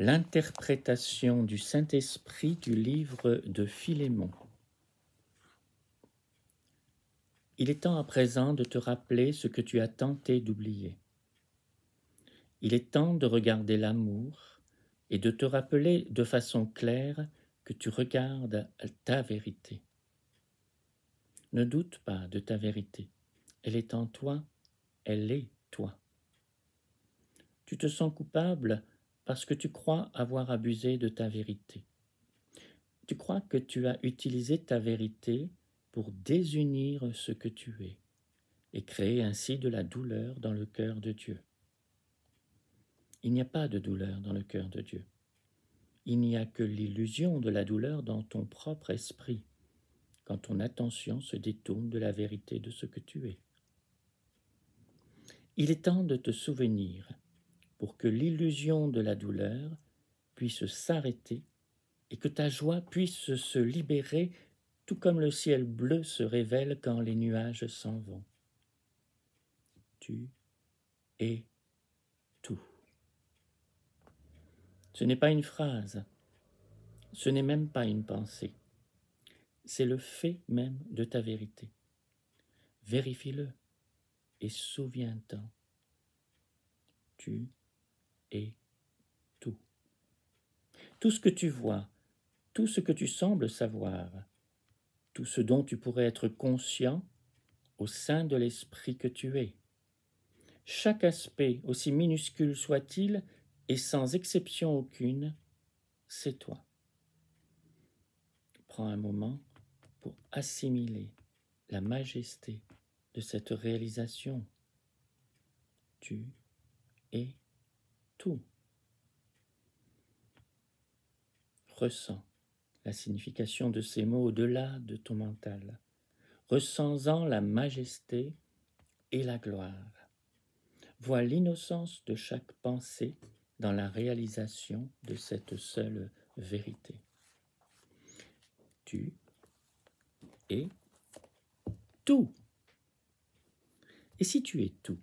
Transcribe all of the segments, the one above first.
L'interprétation du Saint-Esprit du livre de Philémon. Il est temps à présent de te rappeler ce que tu as tenté d'oublier. Il est temps de regarder l'amour et de te rappeler de façon claire que tu regardes ta vérité. Ne doute pas de ta vérité. Elle est en toi, elle est toi. Tu te sens coupable parce que tu crois avoir abusé de ta vérité. Tu crois que tu as utilisé ta vérité pour désunir ce que tu es et créer ainsi de la douleur dans le cœur de Dieu. Il n'y a pas de douleur dans le cœur de Dieu. Il n'y a que l'illusion de la douleur dans ton propre esprit, quand ton attention se détourne de la vérité de ce que tu es. Il est temps de te souvenir pour que l'illusion de la douleur puisse s'arrêter et que ta joie puisse se libérer tout comme le ciel bleu se révèle quand les nuages s'en vont. Tu es tout. Ce n'est pas une phrase, ce n'est même pas une pensée, c'est le fait même de ta vérité. Vérifie-le et souviens-t'en. Tu es tout. Tout ce que tu vois, tout ce que tu sembles savoir, tout ce dont tu pourrais être conscient au sein de l'esprit que tu es. Chaque aspect, aussi minuscule soit-il, et sans exception aucune, c'est toi. Prends un moment pour assimiler la majesté de cette réalisation. Tu es tout. Ressens la signification de ces mots au-delà de ton mental. Ressens-en la majesté et la gloire. Vois l'innocence de chaque pensée dans la réalisation de cette seule vérité. Tu es tout. Et si tu es tout,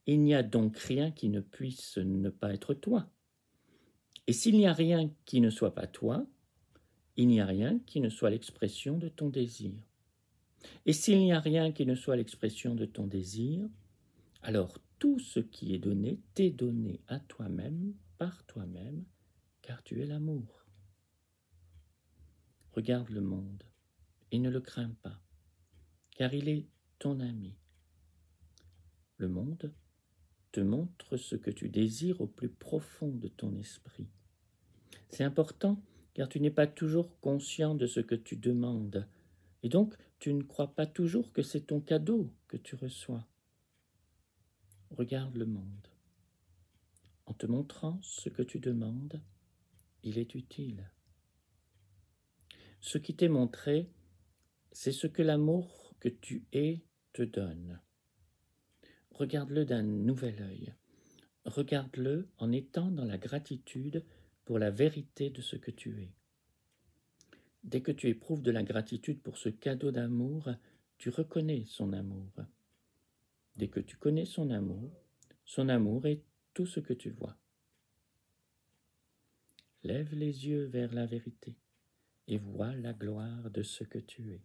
il n'y a donc rien qui ne puisse ne pas être toi. Et s'il n'y a rien qui ne soit pas toi, il n'y a rien qui ne soit l'expression de ton désir. Et s'il n'y a rien qui ne soit l'expression de ton désir, alors tout ce qui est donné t'est donné à toi-même, par toi-même, car tu es l'amour. Regarde le monde et ne le crains pas, car il est ton ami. Le monde te montre ce que tu désires au plus profond de ton esprit. C'est important, car tu n'es pas toujours conscient de ce que tu demandes, et donc tu ne crois pas toujours que c'est ton cadeau que tu reçois. Regarde le monde. En te montrant ce que tu demandes, il est utile. Ce qui t'est montré, c'est ce que l'amour que tu es te donne. Regarde-le d'un nouvel œil. Regarde-le en étant dans la gratitude pour la vérité de ce que tu es. Dès que tu éprouves de la gratitude pour ce cadeau d'amour, tu reconnais son amour. Dès que tu connais son amour est tout ce que tu vois. Lève les yeux vers la vérité et vois la gloire de ce que tu es.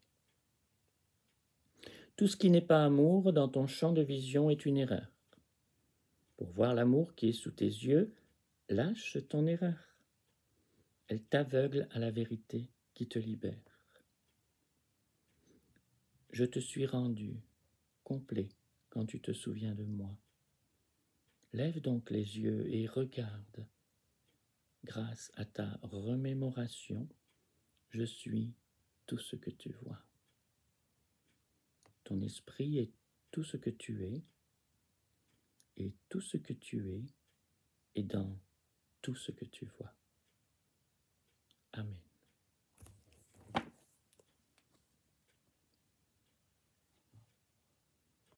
Tout ce qui n'est pas amour dans ton champ de vision est une erreur. Pour voir l'amour qui est sous tes yeux, lâche ton erreur. Elle t'aveugle à la vérité qui te libère. Je te suis rendu complet quand tu te souviens de moi. Lève donc les yeux et regarde. Grâce à ta remémoration, je suis tout ce que tu vois. Ton esprit est tout ce que tu es, et tout ce que tu es est dans tout ce que tu vois. Amen.